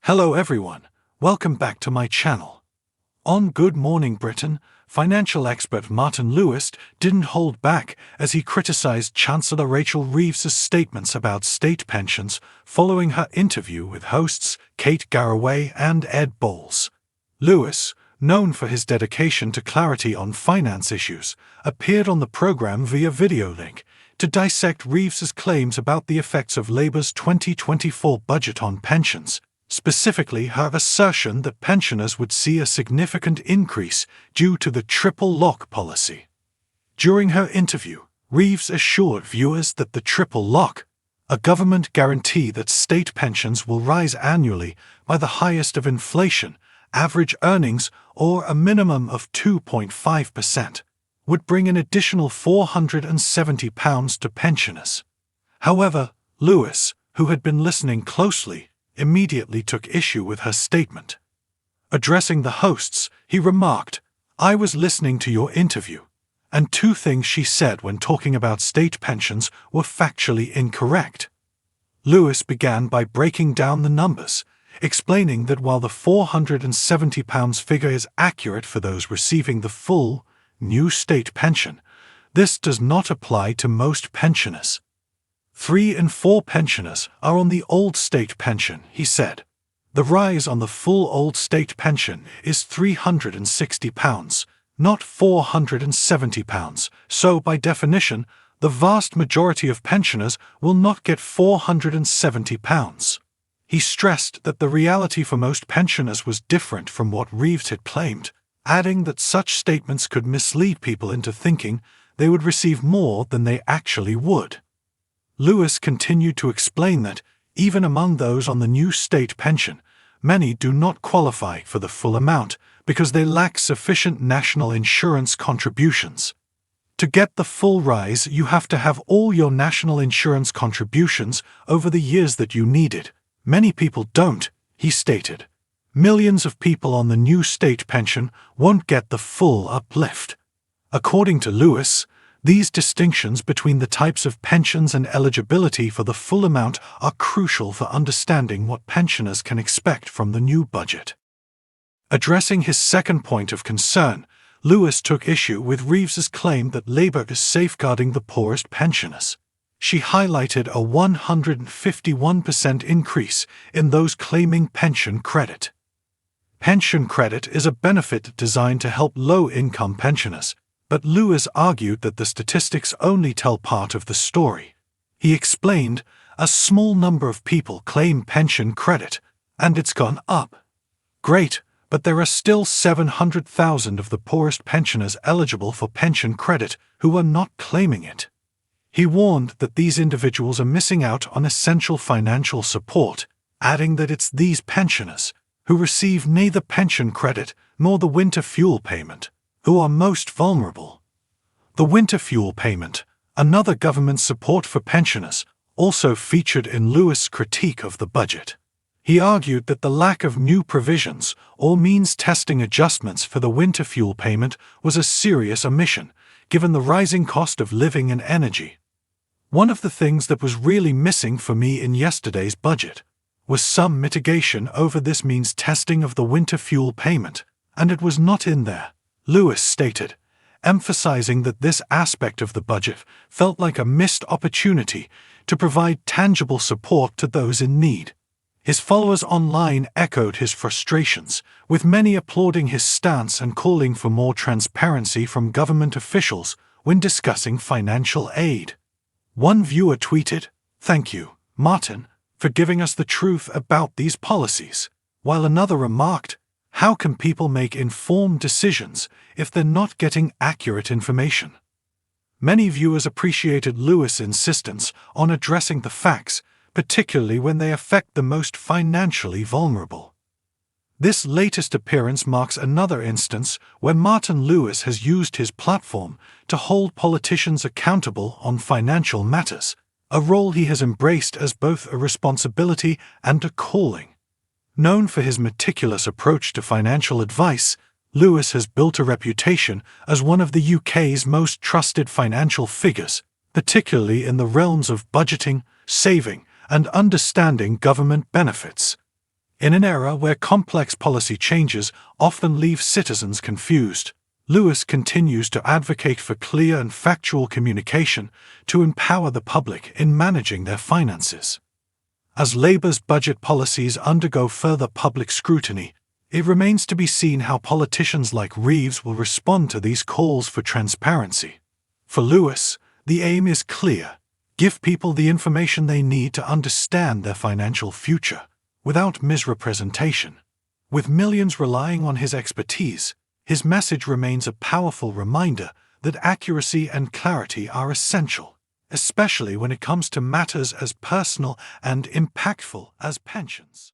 Hello everyone, welcome back to my channel. On Good Morning Britain, financial expert Martin Lewis didn't hold back as he criticized Chancellor Rachel Reeves' statements about state pensions following her interview with hosts Kate Garraway and Ed Bowles. Lewis, known for his dedication to clarity on finance issues, appeared on the program via video link to dissect Reeves' claims about the effects of Labour's 2024 budget on pensions. Specifically her assertion that pensioners would see a significant increase due to the triple lock policy. During her interview, Reeves assured viewers that the triple lock, a government guarantee that state pensions will rise annually by the highest of inflation, average earnings, or a minimum of 2.5%, would bring an additional £470 to pensioners. However, Lewis, who had been listening closely, immediately took issue with her statement. Addressing the hosts, he remarked, "I was listening to your interview, and two things she said when talking about state pensions were factually incorrect." Lewis began by breaking down the numbers, explaining that while the £470 figure is accurate for those receiving the full, new state pension, this does not apply to most pensioners. 3 in 4 pensioners are on the old state pension, he said. The rise on the full old state pension is £360, not £470, so by definition, the vast majority of pensioners will not get £470. He stressed that the reality for most pensioners was different from what Reeves had claimed, adding that such statements could mislead people into thinking they would receive more than they actually would. Lewis continued to explain that, even among those on the new state pension, many do not qualify for the full amount because they lack sufficient national insurance contributions. To get the full rise, you have to have all your national insurance contributions over the years that you needed. Many people don't, he stated. Millions of people on the new state pension won't get the full uplift. According to Lewis, these distinctions between the types of pensions and eligibility for the full amount are crucial for understanding what pensioners can expect from the new budget. Addressing his second point of concern, Lewis took issue with Reeves's claim that Labour is safeguarding the poorest pensioners. She highlighted a 151% increase in those claiming pension credit. Pension credit is a benefit designed to help low-income pensioners, but Lewis argued that the statistics only tell part of the story. He explained, a small number of people claim pension credit, and it's gone up. Great, but there are still 700,000 of the poorest pensioners eligible for pension credit who are not claiming it. He warned that these individuals are missing out on essential financial support, adding that it's these pensioners, who receive neither pension credit nor the winter fuel payment, who are most vulnerable. The winter fuel payment, another government support for pensioners, also featured in Lewis' critique of the budget. He argued that the lack of new provisions or means testing adjustments for the winter fuel payment was a serious omission, given the rising cost of living and energy. One of the things that was really missing for me in yesterday's budget was some mitigation over this means testing of the winter fuel payment, and it was not in there, Lewis stated, emphasizing that this aspect of the budget felt like a missed opportunity to provide tangible support to those in need. His followers online echoed his frustrations, with many applauding his stance and calling for more transparency from government officials when discussing financial aid. One viewer tweeted, "Thank you, Martin, for giving us the truth about these policies," while another remarked, "How can people make informed decisions if they're not getting accurate information?" Many viewers appreciated Lewis' insistence on addressing the facts, particularly when they affect the most financially vulnerable. This latest appearance marks another instance where Martin Lewis has used his platform to hold politicians accountable on financial matters, a role he has embraced as both a responsibility and a calling. Known for his meticulous approach to financial advice, Lewis has built a reputation as one of the UK's most trusted financial figures, particularly in the realms of budgeting, saving, and understanding government benefits. In an era where complex policy changes often leave citizens confused, Lewis continues to advocate for clear and factual communication to empower the public in managing their finances. As Labour's budget policies undergo further public scrutiny, it remains to be seen how politicians like Reeves will respond to these calls for transparency. For Lewis, the aim is clear: give people the information they need to understand their financial future, without misrepresentation. With millions relying on his expertise, his message remains a powerful reminder that accuracy and clarity are essential, especially when it comes to matters as personal and impactful as pensions.